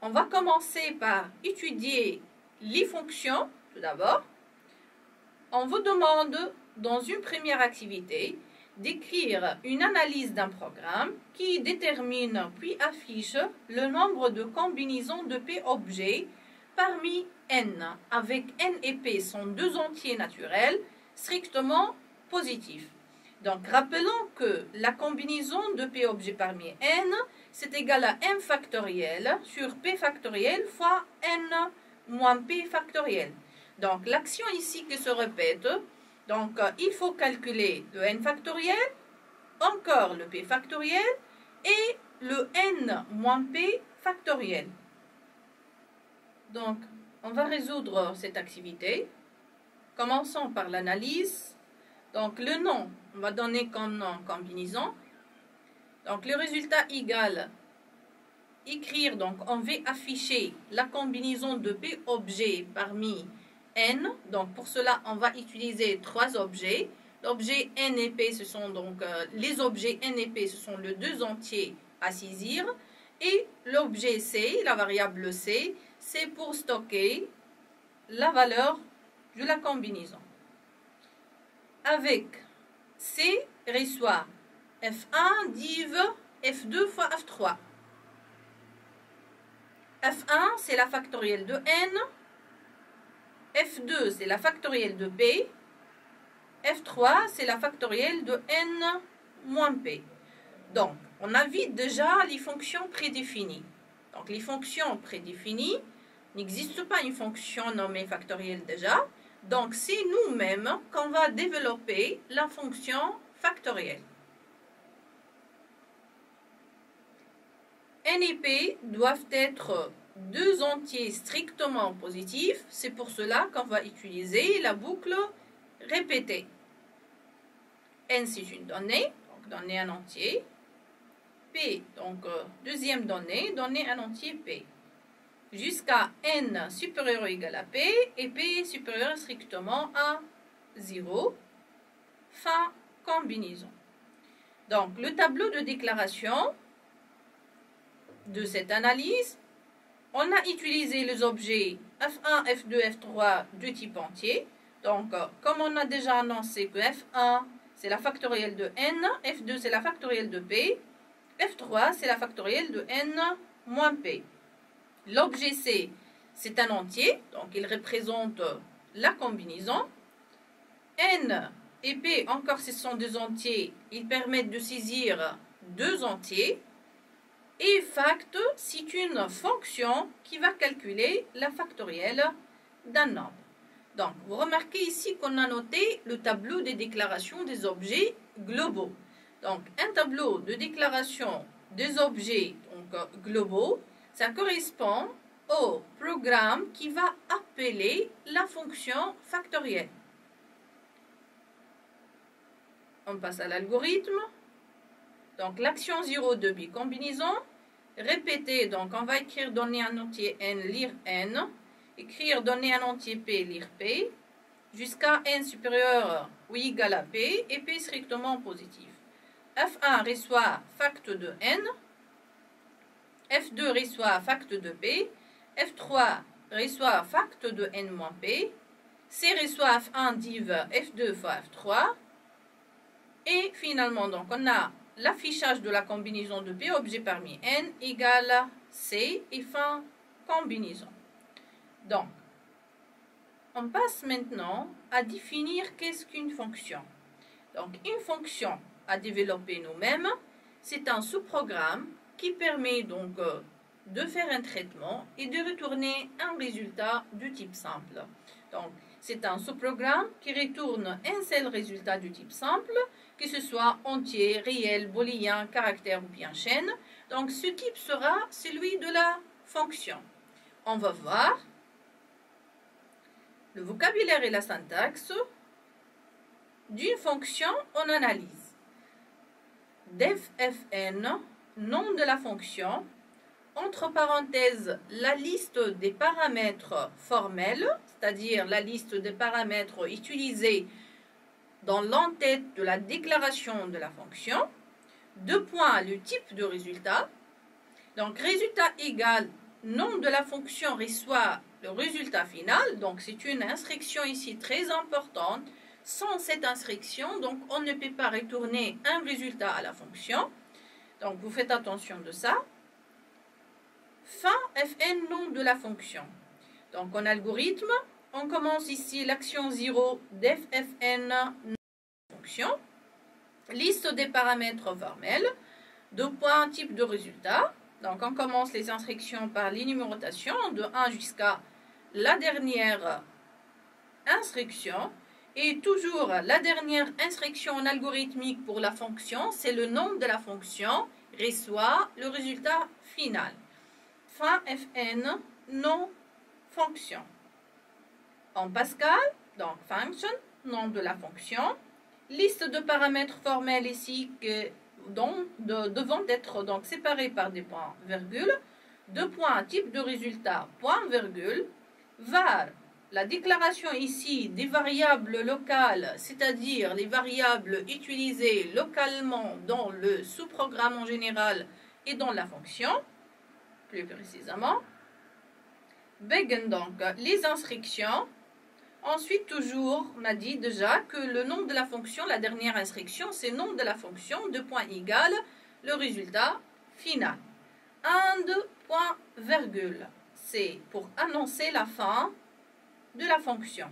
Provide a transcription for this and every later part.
On va commencer par étudier les fonctions, tout d'abord. On vous demande, dans une première activité, d'écrire une analyse d'un programme qui détermine puis affiche le nombre de combinaisons de P objets parmi N, avec N et P sont deux entiers naturels strictement positifs. Donc, rappelons que la combinaison de P objets parmi N, c'est égal à M factoriel sur P factoriel fois N moins P factoriel. Donc, l'action ici qui se répète, donc il faut calculer le N factoriel, encore le P factoriel et le N moins P factoriel. Donc, on va résoudre cette activité. Commençons par l'analyse. Donc, le nom, on va donner comme nom combinaison. Donc, le résultat égal, écrire, donc on va afficher la combinaison de P objets parmi N. Donc, pour cela, on va utiliser trois objets. L'objet N et P, ce sont donc les objets N et P, ce sont les deux entiers à saisir. Et l'objet C, la variable C, c'est pour stocker la valeur de la combinaison. Avec C reçoit F1 div F2 fois F3. F1, c'est la factorielle de N. F2, c'est la factorielle de P. F3, c'est la factorielle de N moins P. Donc, on a vu déjà les fonctions prédéfinies. Donc, les fonctions prédéfinies, n'existe pas une fonction nommée factorielle déjà. Donc, c'est nous-mêmes qu'on va développer la fonction factorielle. N et P doivent être deux entiers strictement positifs. C'est pour cela qu'on va utiliser la boucle répétée. N, c'est une donnée, donc donnée un entier. P, donc deuxième donnée, donnée un entier P. Jusqu'à N supérieur ou égal à P et P supérieur strictement à 0. Fin combinaison. Donc, le tableau de déclaration de cette analyse, on a utilisé les objets F1, F2, F3 de type entier. Donc, comme on a déjà annoncé que F1, c'est la factorielle de N, F2, c'est la factorielle de P, F3, c'est la factorielle de N moins P. L'objet C, c'est un entier, donc il représente la combinaison. N et P, encore ce sont deux entiers, ils permettent de saisir deux entiers. Et fact, c'est une fonction qui va calculer la factorielle d'un nombre. Donc, vous remarquez ici qu'on a noté le tableau des déclarations des objets globaux. Donc, un tableau de déclaration des objets globaux, ça correspond au programme qui va appeler la fonction factorielle. On passe à l'algorithme. Donc, l'action 0 de bicombinaison. Répéter, donc on va écrire donner un entier N, lire N. Écrire donner un entier P, lire P. Jusqu'à N supérieur ou égal à P et P strictement positif. F1 reçoit fact de N. F2 reçoit fact de P. F3 reçoit fact de N moins P. C reçoit F1 div F2 fois F3. Et finalement, donc, on a l'affichage de la combinaison de P objets parmi N égale à C et fin combinaison. Donc, on passe maintenant à définir qu'est-ce qu'une fonction. Donc, une fonction à développer nous-mêmes, c'est un sous-programme qui permet donc de faire un traitement et de retourner un résultat du type simple. Donc, c'est un sous-programme qui retourne un seul résultat du type simple, que ce soit entier, réel, booléen, caractère ou bien chaîne. Donc, ce type sera celui de la fonction. On va voir le vocabulaire et la syntaxe d'une fonction en analyse. Def fn, nom de la fonction, entre parenthèses, la liste des paramètres formels, c'est-à-dire la liste des paramètres utilisés dans l'entête de la déclaration de la fonction. 2 points, le type de résultat. Donc, résultat égal nom de la fonction reçoit le résultat final. Donc, c'est une instruction ici très importante. Sans cette instruction, donc, on ne peut pas retourner un résultat à la fonction. Donc, vous faites attention de ça. Fin fn, nom de la fonction. Donc, en algorithme, on commence ici l'action 0 d'ffn, nom de la fonction. Liste des paramètres formels. Deux points, type de résultat. Donc, on commence les instructions par l'énumération de 1 jusqu'à la dernière instruction. Et toujours, la dernière instruction en algorithmique pour la fonction, c'est le nom de la fonction, reçoit le résultat final. Fin fn, nom fonction. En Pascal, donc function, nom de la fonction. Liste de paramètres formels ici devant être donc séparés par des points virgule. Deux points, type de résultat, point virgule. Var, la déclaration ici des variables locales, c'est-à-dire les variables utilisées localement dans le sous-programme en général et dans la fonction, plus précisément. Begin, donc les instructions. Ensuite, toujours, on a dit déjà que le nom de la fonction, la dernière instruction, c'est nom de la fonction, deux points égale, le résultat final. And, point, virgule, c'est pour annoncer la fin de la fonction.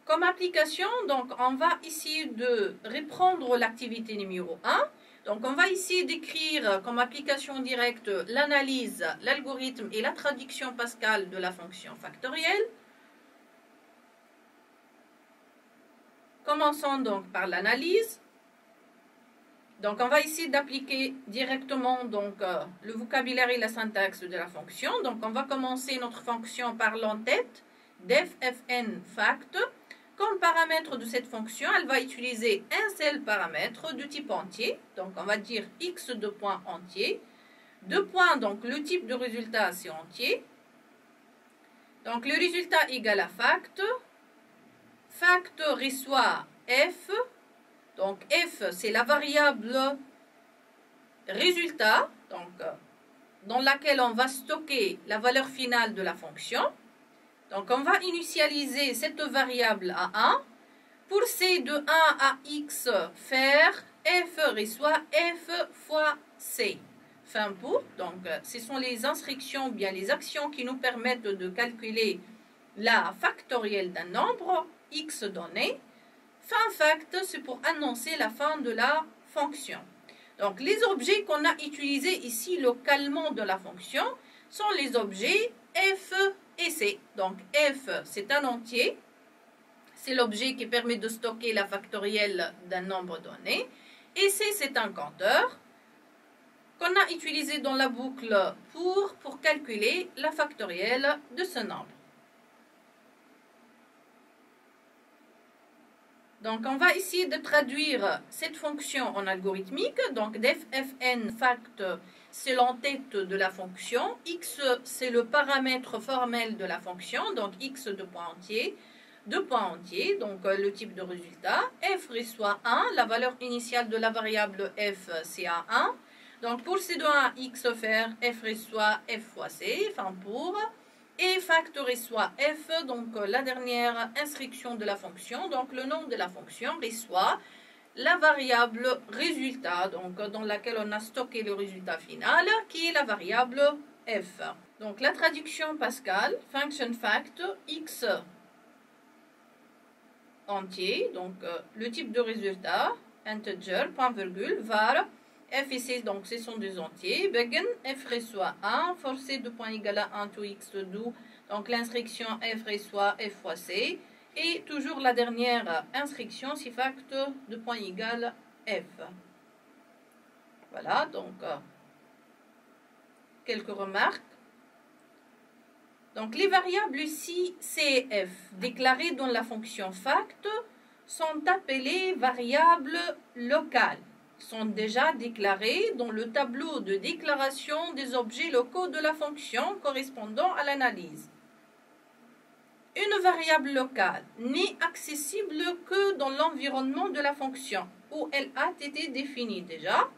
Comme application, donc, on va ici de reprendre l'activité numéro 1. Donc, on va ici décrire comme application directe l'analyse, l'algorithme et la traduction Pascal de la fonction factorielle. Commençons donc par l'analyse. Donc, on va ici d'appliquer directement donc, le vocabulaire et la syntaxe de la fonction. Donc, on va commencer notre fonction par l'entête d'ffn fact. Comme paramètre de cette fonction, elle va utiliser un seul paramètre de type entier. Donc, on va dire x de point entier. Deux points, donc le type de résultat, c'est entier. Donc, le résultat égale à fact. Fact reçoit f. Donc, f, c'est la variable résultat, donc, dans laquelle on va stocker la valeur finale de la fonction. Donc, on va initialiser cette variable à 1. Pour c de 1 à x, faire f reçoit f fois c. Fin pour. Donc, ce sont les instructions, bien les actions qui nous permettent de calculer la factorielle d'un nombre x donné. Fin fact, c'est pour annoncer la fin de la fonction. Donc, les objets qu'on a utilisés ici localement de la fonction sont les objets f et c. Donc, f, c'est un entier. C'est l'objet qui permet de stocker la factorielle d'un nombre donné. Et c, c'est un compteur qu'on a utilisé dans la boucle pour calculer la factorielle de ce nombre. Donc, on va essayer de traduire cette fonction en algorithmique. Donc, deffn fact, c'est l'entête de la fonction. X, c'est le paramètre formel de la fonction. Donc, x de point entier, de point entier, donc le type de résultat. F reçoit 1. La valeur initiale de la variable f, c'est à 1. Donc, pour c de 1 à x faire, f reçoit f fois c, enfin pour. Et fact reçoit f, donc la dernière instruction de la fonction. Donc, le nom de la fonction reçoit la variable résultat, donc dans laquelle on a stocké le résultat final, qui est la variable f. Donc, la traduction Pascal, function fact, x entier, donc le type de résultat, integer, point virgule, var, f et c, donc ce sont des entiers. Begin, f reçoit 1, for c de point égal à 1 to x do, donc l'instruction f reçoit f fois c. Et toujours la dernière instruction, si fact de point égal f. Voilà, donc quelques remarques. Donc, les variables ici, c et f, déclarées dans la fonction fact, sont appelées variables locales. Sont déjà déclarées dans le tableau de déclaration des objets locaux de la fonction correspondant à l'analyse. Une variable locale n'est accessible que dans l'environnement de la fonction, où elle a été définie déjà.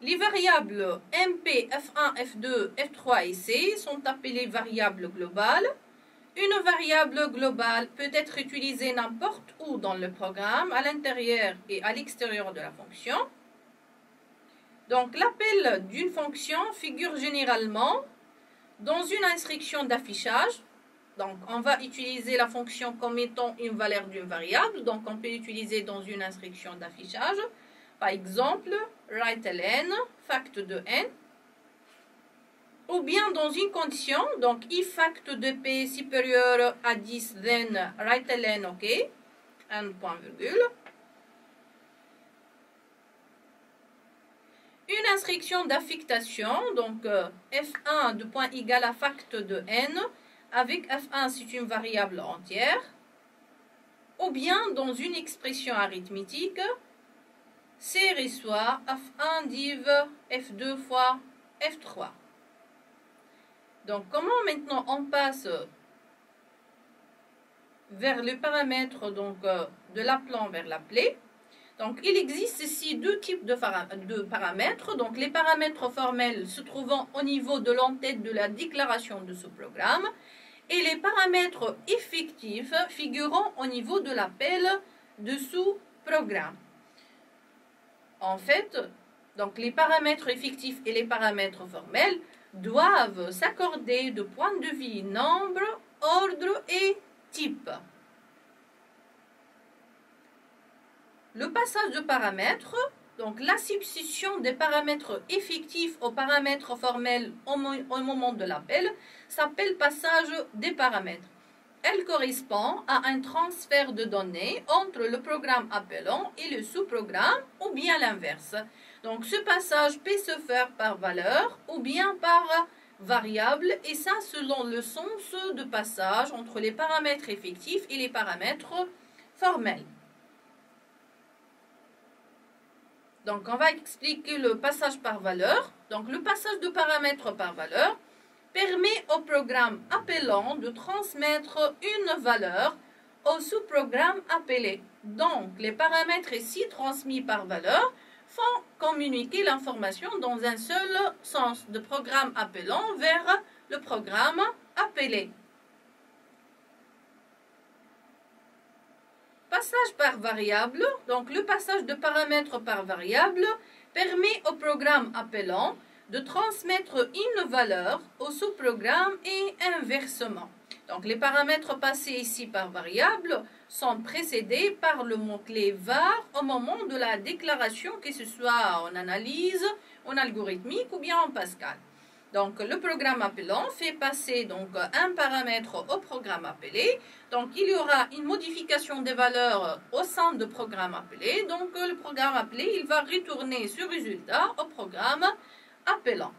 Les variables MP, F1, F2, F3 et C sont appelées variables globales. Une variable globale peut être utilisée n'importe où dans le programme, à l'intérieur et à l'extérieur de la fonction. Donc, l'appel d'une fonction figure généralement dans une instruction d'affichage. Donc, on va utiliser la fonction comme étant une valeur d'une variable. Donc, on peut l'utiliser dans une instruction d'affichage. Par exemple, write-ln, fact de n. Ou bien dans une condition, donc if fact de p supérieur à 10, then write-ln, ok, n point virgule. Une instruction d'affectation, donc f1 de point égal à fact de n, avec f1 c'est une variable entière, ou bien dans une expression arithmétique, c reçoit f1 div f2 fois f3. Donc, comment maintenant on passe vers le paramètre donc, de l'appelant vers l'appelé? Donc, il existe ici deux types de paramètres. Donc, les paramètres formels se trouvant au niveau de l'entête de la déclaration de ce programme et les paramètres effectifs figurant au niveau de l'appel de ce programme. En fait, donc, les paramètres effectifs et les paramètres formels doivent s'accorder de point de vue nombre, ordre et type. Le passage de paramètres, donc la substitution des paramètres effectifs aux paramètres formels au moment de l'appel, s'appelle passage des paramètres. Elle correspond à un transfert de données entre le programme appelant et le sous-programme ou bien l'inverse. Donc, ce passage peut se faire par valeur ou bien par variable, et ça selon le sens de passage entre les paramètres effectifs et les paramètres formels. Donc, on va expliquer le passage par valeur. Donc, le passage de paramètres par valeur permet au programme appelant de transmettre une valeur au sous-programme appelé. Donc, les paramètres ici transmis par valeur font communiquer l'information dans un seul sens, de programme appelant vers le programme appelé. Passage par variable, donc le passage de paramètres par variable permet au programme appelant de transmettre une valeur au sous-programme et inversement. Donc les paramètres passés ici par variable sont précédés par le mot-clé var au moment de la déclaration, que ce soit en analyse, en algorithmique ou bien en Pascal. Donc le programme appelant fait passer donc un paramètre au programme appelé. Donc il y aura une modification des valeurs au sein du programme appelé. Donc le programme appelé, il va retourner ce résultat au programme appelant.